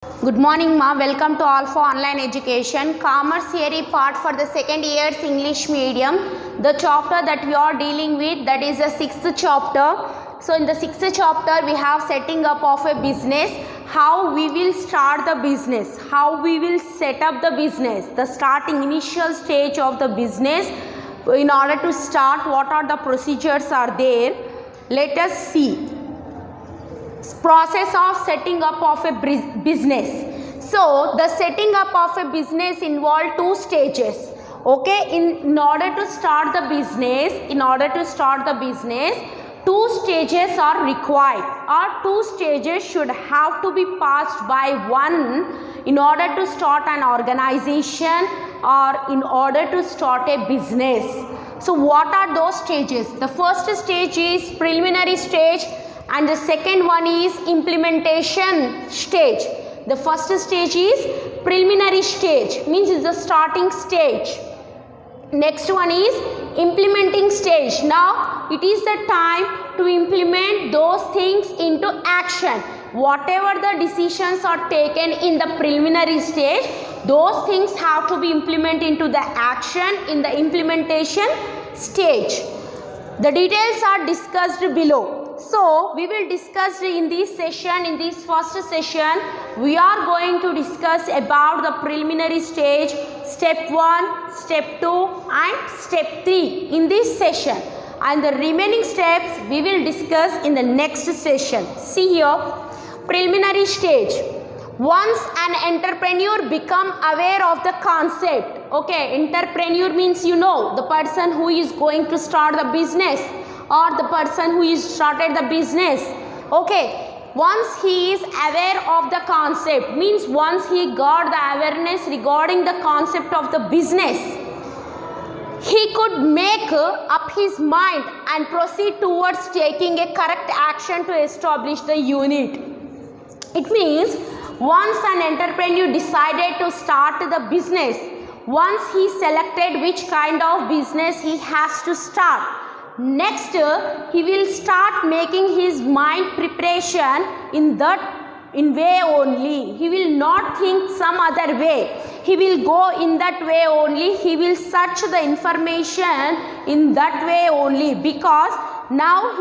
Good morning, ma. Welcome to all for online education. Commerce theory part for the second year's English medium. The chapter that we are dealing with, that is the sixth chapter. So in the sixth chapter, we have setting up of a business, how we will start the business, how we will set up the business, the starting initial stage of the business. In order to start, what are the procedures are there? Let us see. Process of setting up of a business. So the setting up of a business involve two stages. Okay, in order to start the business, two stages are required, or two stages should have to be passed by one in order to start an organization or in order to start a business. So what are those stages? The first stage is preliminary stage, and the second one is implementation stage. The first stage is preliminary stage, means it's the starting stage. Next one is implementing stage. Now it is the time to implement those things into action. Whatever the decisions are taken in the preliminary stage, those things have to be implemented into the action in the implementation stage. The details are discussed below. So we will discuss in this session, in this first session, we are going to discuss about the preliminary stage, step 1, step 2 and step 3 in this session, and the remaining steps we will discuss in the next session. See here, preliminary stage. Once an entrepreneur become aware of the concept, okay, entrepreneur means the person who is going to start the business or the person who is started the business. Okay, once he is aware of the concept, means once he got the awareness regarding the concept of the business, he could make up his mind and proceed towards taking a correct action to establish the unit. It means once an entrepreneur decided to start the business, once he selected which kind of business he has to start, next he will start making his mind preparation in way only. He will not think some other way. He will go in that way only. He will search the information in that way only, because now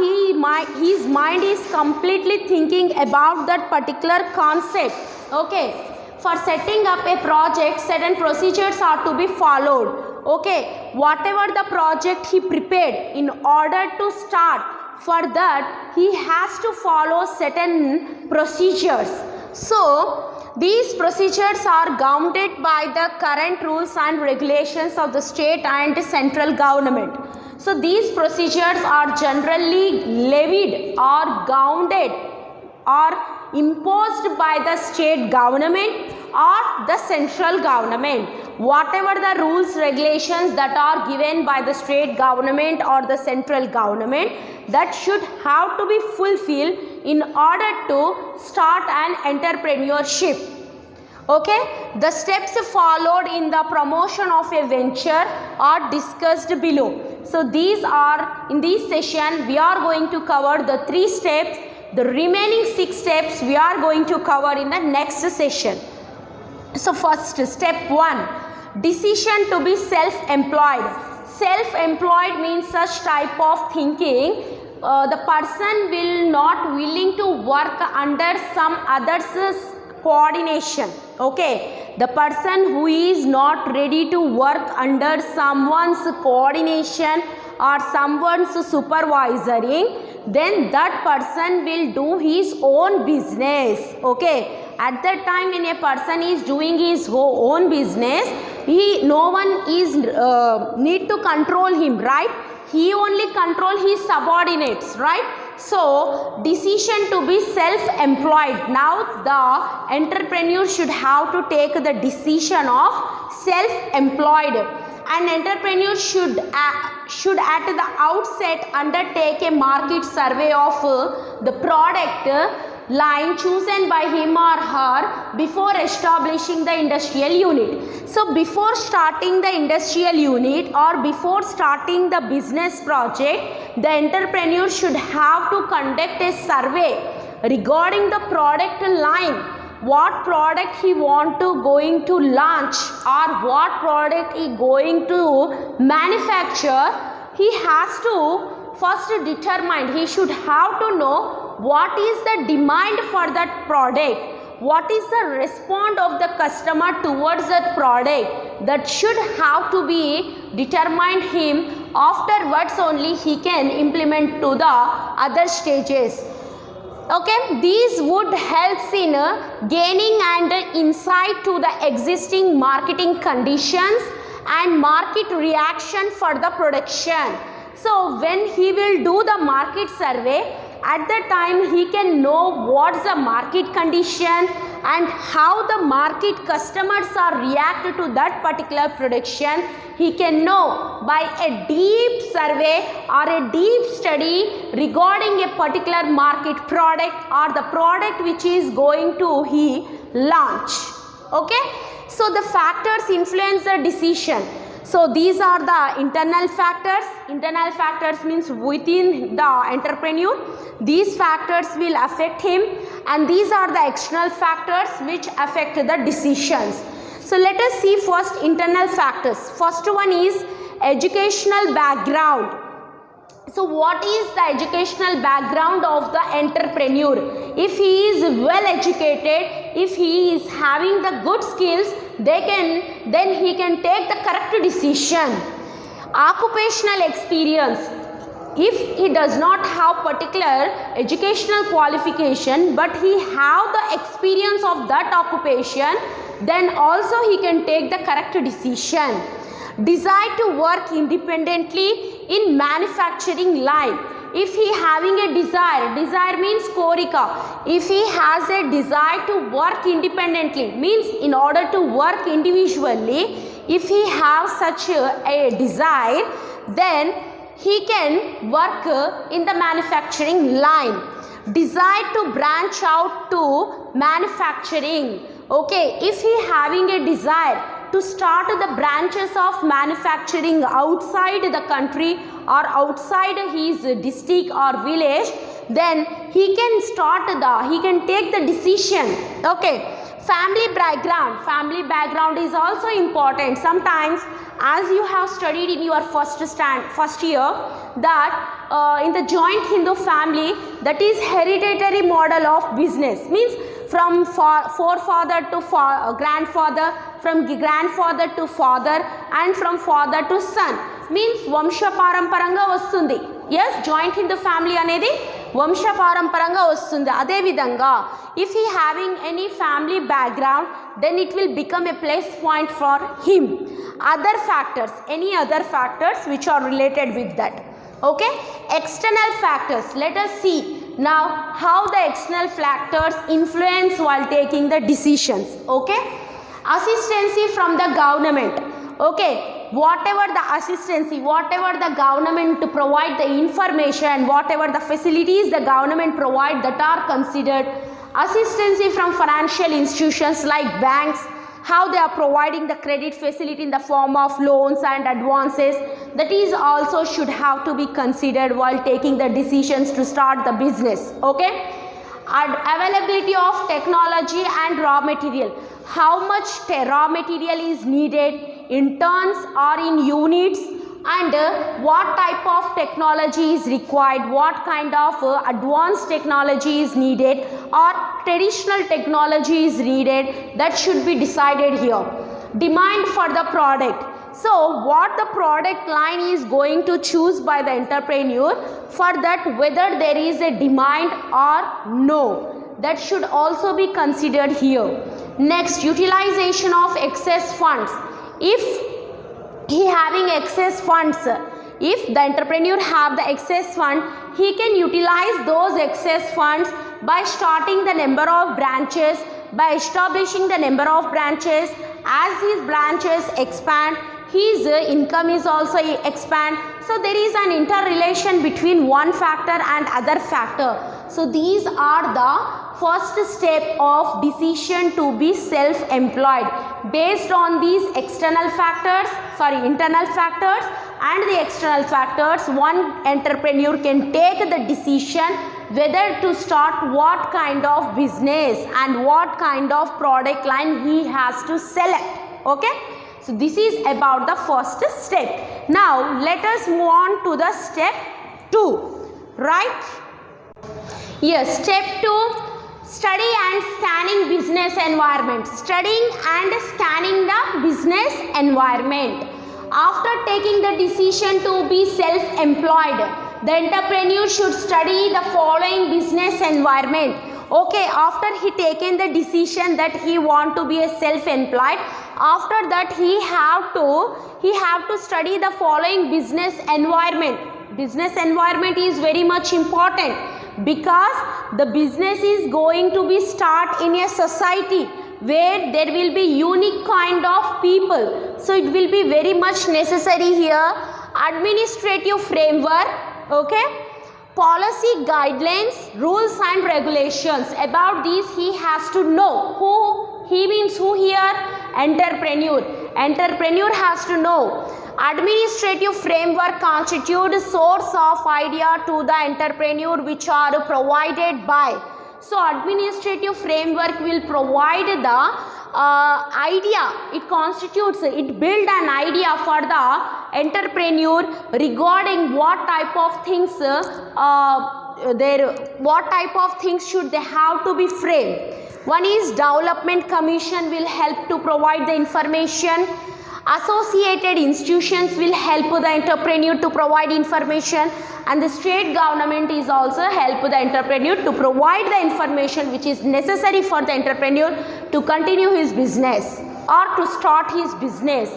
his mind is completely thinking about that particular concept. Okay, for setting up a project, certain procedures are to be followed. Okay, whatever the project he prepared, in order to start, for that he has to follow certain procedures. So these procedures are governed by the current rules and regulations of the state and central government. So these procedures are generally levied or governed or imposed by the state government or the central government. Whatever the rules, regulations that are given by the state government or the central government, that should have to be fulfilled in order to start an entrepreneurship. Okay, the steps followed in the promotion of a venture are discussed below. So these are, in this session, we are going to cover the 3 steps. The remaining 6 steps we are going to cover in the next session. So first, step 1, decision to be self-employed. Self-employed means such type of thinking. The person will not willing to work under some others' coordination. Okay, the person who is not ready to work under someone's coordination or someone's supervisory, then that person will do his own business. Okay, at that time when a person is doing his own business, no one is need to control him, right? He only control his subordinates, right? So decision to be self-employed. Now the entrepreneur should have to take the decision of self-employed. An entrepreneur should at the outset undertake a market survey of the product line chosen by him or her before establishing the industrial unit. So before starting the industrial unit or before starting the business project, the entrepreneur should have to conduct a survey regarding the product line what product he want to going to launch or what product he going to manufacture, he has to first determine, he should have to know what is the demand for that product, what is the response of the customer towards that product. That should have to be determined him. Afterwards only he can implement to the other stages. Okay, these would help in gaining and insight to the existing marketing conditions and market reaction for the production. So when he will do the market survey, at that time he can know what's the market condition and how the market customers are reacted to that particular production. He can know by a deep survey or a deep study regarding a particular market product or the product which is going to he launch. Okay, so the factors influence the decision. So these are the internal factors. Internal factors means within the entrepreneur. These factors will affect him, and these are the external factors which affect the decisions. So let us see first internal factors. First one is educational background. So what is the educational background of the entrepreneur? If he is well educated, if he is having the good skills, then he can take the correct decision. Occupational experience. If he does not have particular educational qualification but he have the experience of that occupation, then also he can take the correct decision. Desire to work independently in manufacturing line. If he having a desire means korika. If he has a desire to work independently, means in order to work individually, if he have such a desire, then he can work in the manufacturing line. Desire to branch out to manufacturing. Okay, if he having a desire to start the branches of manufacturing outside the country or outside his district or village, then he can take the decision. Okay, family background is also important. Sometimes, as you have studied in your first year, that in the joint Hindu family, that is hereditary model of business, means from forefather to grandfather, from grandfather to father, and from father to son, means vamsha paramparanga vastundi. Yes, joint Hindu family anedi vamsha paramparanga vastundi. Ade vidanga, if he having any family background, then it will become a plus point for him. Other factors, any other factors which are related with that. Okay, external factors. Let us see now how the external factors influence while taking the decisions. Okay, assistancy from the government. Okay, whatever the assistancy, whatever the government to provide the information, whatever the facilities the government provide, that are considered. Assistancy from financial institutions like banks, how they are providing the credit facility in the form of loans and advances, that is also should have to be considered while taking the decisions to start the business. Okay, availability of technology and raw material. How much raw material is needed in tons or in units, and what type of technology is required, what kind of advanced technology is needed or traditional technology is needed, that should be decided here. Demand for the product. So what the product line is going to choose by the entrepreneur, for that whether there is a demand or no, that should also be considered here. Next, utilization of excess funds. If he having excess funds, if the entrepreneur have the excess fund, he can utilize those excess funds by starting the number of branches, by establishing the number of branches. As his branches expand, his income is also expand. So there is an interrelation between one factor and other factor. So these are the first step of decision to be self-employed. Based on these internal factors and the external factors, one entrepreneur can take the decision whether to start what kind of business and what kind of product line he has to select. Okay, so this is about the first step. Now let us move on to the step 2, right? Yes, step 2, study and scanning business environment. Studying and scanning the business environment. After taking the decision to be self-employed, the entrepreneur should study the following business environment. Okay, after he taken the decision that he want to be a self-employed, after that he have to study the following business environment. Business environment is very much important because the business is going to be start in a society where there will be unique kind of people. So it will be very much necessary here. Administrative framework, okay, policy guidelines, rules and regulations. About these he has to know. Who? He means who here? Entrepreneur. Entrepreneur has to know. Administrative framework constitutes source of idea to the entrepreneur which are provided by. So administrative framework will provide the idea. It constitutes, it build an idea for the entrepreneur regarding what type of things should they have to be framed. One is development commission will help to provide the information. Associated institutions will help the entrepreneur to provide information, and the state government is also help the entrepreneur to provide the information which is necessary for the entrepreneur to continue his business or to start his business.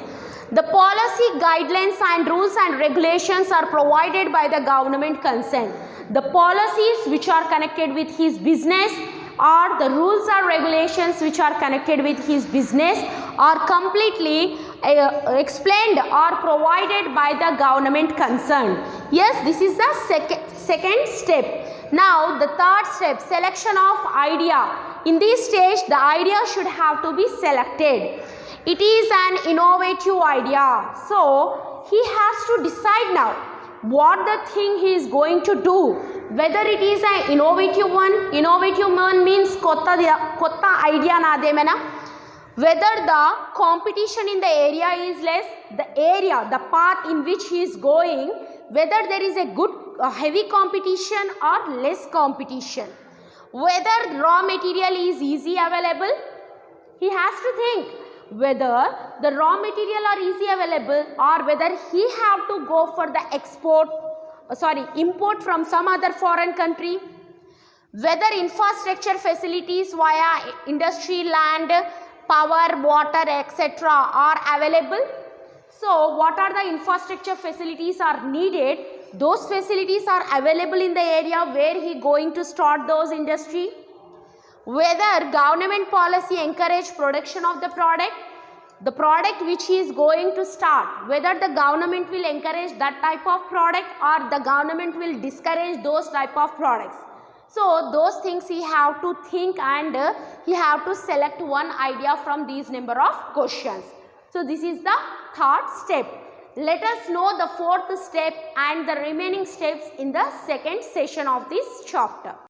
The policy guidelines and rules and regulations are provided by the government concerned. The policies which are connected with his business or the rules or regulations which are connected with his business are completely explained or provided by the government concerned. Yes, this is the second step. Now the third step, selection of idea. In this stage the idea should have to be selected. It is an innovative idea. So he has to decide now what the thing he is going to do, whether it is an innovative one. Innovative one means kotta idea na demena. Whether the competition in the area is less, the area, the path in which he is going, whether there is a good heavy competition or less competition, whether raw material is easy available. He has to think whether the raw material are easy available or whether he have to go for the import from some other foreign country, whether infrastructure facilities via industry, land, power, water, etc. are available. So what are the infrastructure facilities are needed? Those facilities are available in the area where he going to start those industry. Whether government policy encourage production of the product which he is going to start, whether the government will encourage that type of product or the government will discourage those type of products. So those things he have to think and he have to select one idea from these number of questions. So this is the third step. Let us know the fourth step and the remaining steps in the second session of this chapter.